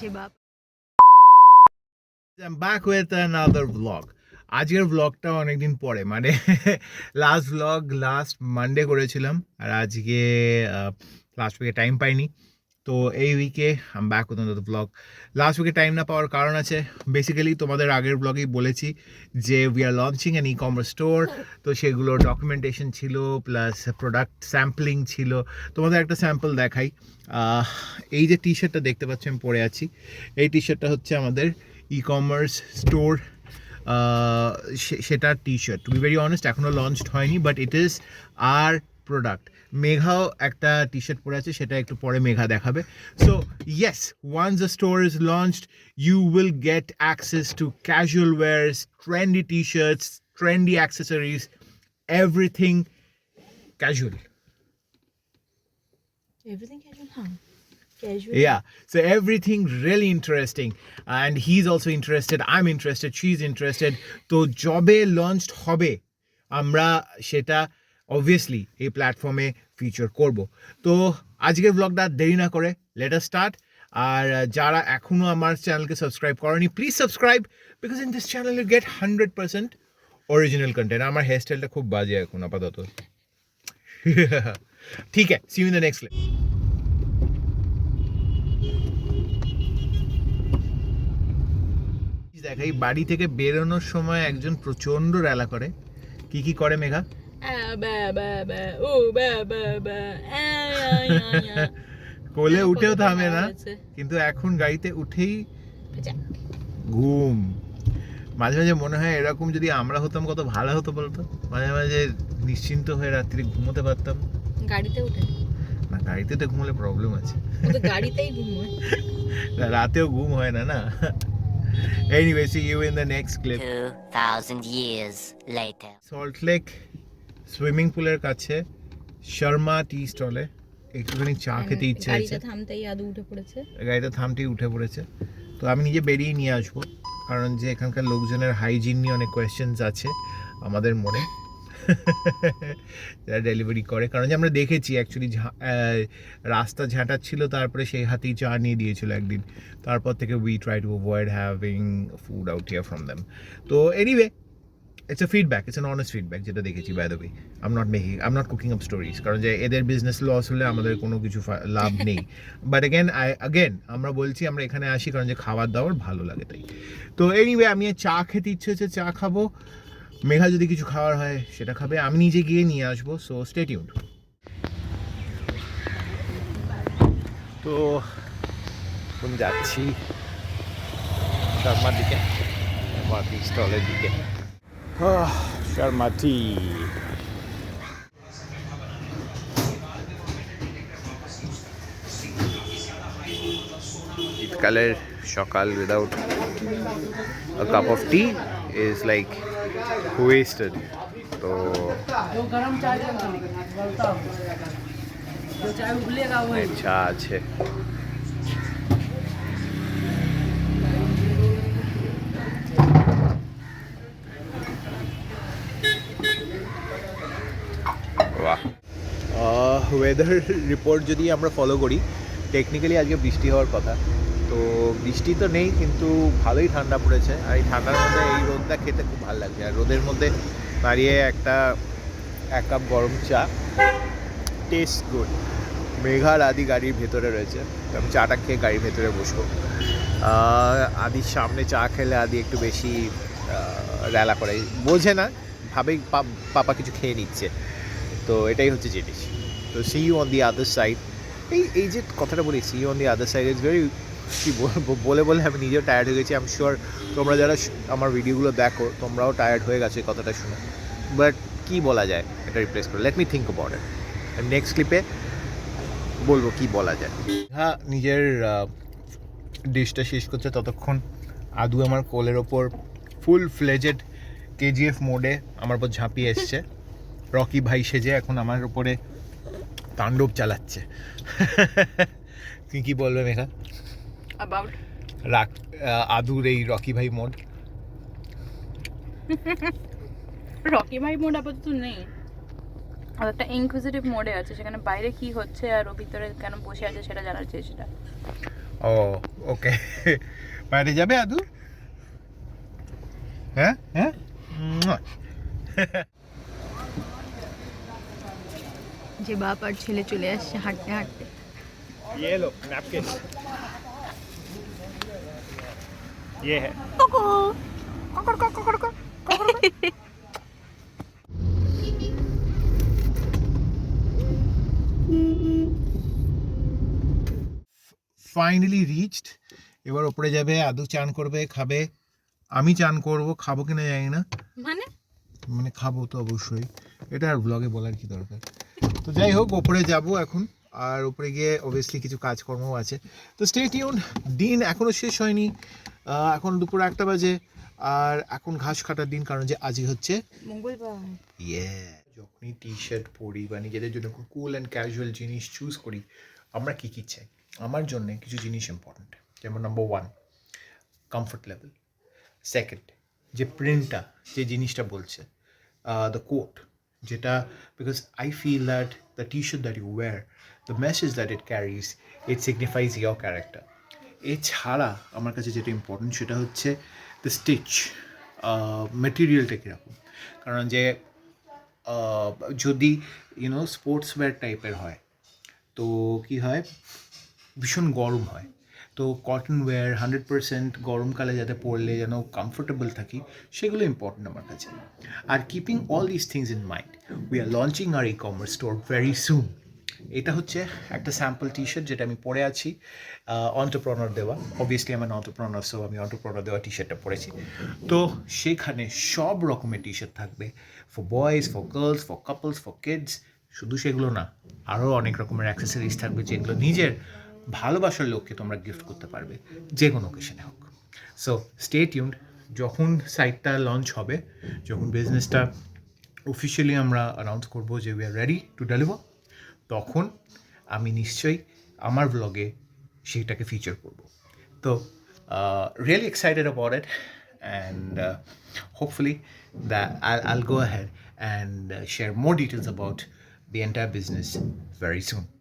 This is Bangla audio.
জি বাপ। I'm back with another vlog. আজকের ব্লগটা অনেকদিন পরে মানে লাস্ট ব্লগ লাস্ট মানডে করেছিলাম আর আজকে লাস্ট উইকে টাইম পাইনি তো এই উইকে আম back with another blog. Last উইকে টাইম না পাওয়ার কারণ আছে, বেসিক্যালি তোমাদের আগের ব্লগেই বলেছি যে we are launching an E commerce store, তো সেগুলো ডকুমেন্টেশন ছিল প্লাস প্রোডাক্ট স্যাম্পলিং ছিল। তোমাদের একটা স্যাম্পল দেখাই। এই যে টি শার্টটা দেখতে পাচ্ছি আমি পরে আছি, এই টি শার্টটা হচ্ছে আমাদের ই কমার্স স্টোর সেটার T shirt. To be very honest এখনও লঞ্চড হয়নি, but it is our product. মেঘাও একটা টি শার্ট পরে আছে, সেটা একটু পরে মেঘা দেখাবে। So yes, once the store is launched you will get access to casual wears, trendy t shirts, trendy accessories, everything casual. Everything casual, huh? Casual. Yeah, so everything really interesting, and he's also interested, I'm interested, she's interested. তো জবে লঞ্চড হবে আমরা সেটা অবভিয়াসলি এই প্ল্যাটফর্মে ফিচার করব। তো আজকের ব্লগটা দেরি না করে লেট আস স্টার্ট। আর যারা এখনও আমার চ্যানেলকে সাবস্ক্রাইব করেনি please subscribe, because in this channel you get 100% original content. আমার হেয়ার স্টাইলটা খুব বাজে এখন আপাতত। ঠিক আছে, see you in the next clip. দেখাই, বাড়ি থেকে বেরোনোর সময় একজন প্রচন্ড রেলা করে। কি কি করে মেঘা? কোলে উঠেও থামে না, কিন্তু এখন গাড়িতে উঠেই ঘুম। মাঝে মাঝে মনে হয় এরকম যদি আমরা হতাম কত ভালো হতো বলতো, মাঝে মাঝে নিশ্চিন্ত হয়ে রাত্রি ঘুমোতে পারতাম। গাড়িতে উঠে না, গাড়িতে তো ঘুমলে প্রবলেম আছে, গাড়িতেই ঘুম হয়, রাতেও ঘুম হয় না না। Anyway, see you in the next clip. 2000 years later. Salt lake swimming পুলের কাছে শর্মা টি স্টলে একটুখানি চা খেতে ইচ্ছে হয়েছে। গাড়িটা থামতেই আদু উঠে পড়েছে, গাড়িটা থামতেই উঠে পড়েছে। তো আমি নিজে বেরিয়ে নিয়ে আসবো, কারণ যে এখানকার লোকজনের হাইজিন নিয়ে অনেক কোয়েশ্চেন্স আছে আমাদের মনে, যারা ডেলিভারি করে। কারণ যে আমরা দেখেছি অ্যাকচুয়ালি রাস্তা ঝাঁটাচ্ছিল, তারপরে সেই হাতেই চা নিয়ে দিয়েছিল একদিন। তারপর থেকে we try to avoid having food out here from them. তো anyway, it's a feedback, it's an honest feedback যেটা দেখেছি। By the way, I am not cooking up stories, কারণ যে এদের বিজনেস লস হলে আমাদের কোনো কিছু লাভ নেই। বাট অ্যাগেন আমরা বলছি আমরা এখানে আসি কারণ যে খাবার দাবার ভালো লাগে তাই। তো এনিওয়ে, আমি চা খেতে ইচ্ছে হচ্ছে, চা খাবো। মেঘা যদি কিছু খাওয়ার হয় সেটা খাবে, আমি নিজে গিয়ে নিয়ে আসবো। So stay tuned. তো এখন যাচ্ছি শর্মার দিকে, মাটি স্টলের দিকে। শর্মাটি শীতকালের সকাল without a cup of tea is like wasted. তো চা আছে। বাহ, ওয়েদার রিপোর্ট যদি আমরা ফলো করি, টেকনিক্যালি আজকে বৃষ্টি হওয়ার কথা। তো বৃষ্টি তো নেই, কিন্তু ভালোই ঠান্ডা পড়েছে। আর এই ঠান্ডার মধ্যে এই রোদটা খেতে খুব ভালো লাগছে। আর রোদের মধ্যে দাঁড়িয়ে এক কাপ গরম চা, টেস্ট গুড। মেঘার আদি গাড়ির ভেতরে রয়েছে, আমি চাটা খেয়ে গাড়ির ভেতরে বসবো। আদির সামনে চা খেলে আদি একটু বেশি রেলা করে, বোঝে না, ভাবেই পাপা কিছু খেয়ে নিচ্ছে। তো এটাই হচ্ছে জিনিস। তো see you on the other side. এই যে কথাটা বলি, see you on the other side, it's very, কী বলে আমি নিজেও টায়ার্ড হয়ে গেছি। আই এম শিওর তোমরা যারা আমার ভিডিওগুলো দেখো তোমরাও টায়ার্ড হয়ে গেছো এই কথাটা শুনে। বাট কী বলা যায় এটা রিপ্লেস করে, let me think about it, next ক্লিপে বলবো কি বলা যায়। হ্যাঁ, নিজের ডিশটা শেষ করছে ততক্ষণ আদু আমার কোলের ওপর ফুল ফ্লেজেড কেজিএফ মোডে আমার উপর ঝাঁপিয়ে এসছে, রকি ভাই সেজে এখন আমার উপরে তাণ্ডব চালাচ্ছে। তুই কি বলবে মেঘা অ্যাবাউট আদুর এই রকি ভাই মোড? রকি ভাই মোড আপাতত নেই, আর একটা ইনকুইজিটিভ মোডে আছে, সেখানে বাইরে কি হচ্ছে আর ও ভিতরে কেন বসে আছে সেটা জানার চেষ্টা। ও ওকে বাইরে যাবে আদু হ্যাঁ হ্যাঁ মুয়া। যে বাপ আর ছেলে চলে আসছে হাঁটতে হাঁটতে। ये लो नैपकिन ये है ফাইনালি রিচড এবার ওপরে যাবে আদু চান করবে খাবে আমি চান করব খাবো কিনা জানি না মানে মানে খাবো তো অবশ্যই এটা আর ব্লগে বলার কি দরকার তো যাই হোক ওপরে যাব এখন আর উপরে গিয়ে অবভিয়াসলি কিছু কাজকর্মও আছে তো স্টে টিউন দিন এখনও শেষ হয়নি এখন দুপুর 1টা বাজে আর এখন ঘাস কাটার দিন কারণ যে আজই হচ্ছে মঙ্গলবার। যখনই টি শার্ট পরি বা নিজেদের জন্য কুল অ্যান্ড ক্যাজুয়াল জিনিস চুজ করি আমরা কী কী চাই আমার জন্য কিছু জিনিস ইম্পর্ট্যান্ট যেমন নাম্বার 1 কমফর্ট লেভেল সেকেন্ড যে প্রিন্টটা যে জিনিসটা বলছে দ্য কোট যেটা because I feel that the t shirt that you wear the message that it carries it signifies your character এছাড়া আমার কাছে যেটা ইম্পর্টেন্ট সেটা হচ্ছে দ্য স্টিচ মেটেরিয়ালটা কীরকম কারণ যে যদি ইউনো স্পোর্টস ওয়্যার টাইপের হয় তো কী হয় ভীষণ গরম হয় তো কটন ওয়্যার 100% গরমকালে যাতে পরলে যেন কমফোর্টেবল থাকি সেগুলো ইম্পর্টেন্ট আমার কাছে আর keeping all this things in mind we are launching our e-commerce store very soon এটা হচ্ছে একটা স্যাম্পল টি শার্ট যেটা আমি পরে আছি অন্টারপ্রনার দেওয়া অবভিয়াসলি আমার অন্টারপ্রনার সো আমি অন্টারপ্রনার দেওয়া টি শার্টটা পরেছি তো সেখানে সব রকমের টি শার্ট থাকবে for boys for girls for couples for kids শুধু সেগুলো না আরও অনেক রকমের অ্যাক্সেসরিজ থাকবে যেগুলো নিজের ভালোবাসার লোককে তোমরা গিফট করতে পারবে যে কোনো ওকেশনে হোক সো স্টে টিউনড যখন সাইটটা লঞ্চ হবে যখন বিজনেসটা অফিসিয়ালি আমরা অ্যানাউন্স করবো যে we are ready to deliver তখন আমি নিশ্চয়ই আমার ব্লগে সেইটাকে ফিচার করব তো really excited about it and hopefully that I'll go ahead and share more details about the entire business very soon.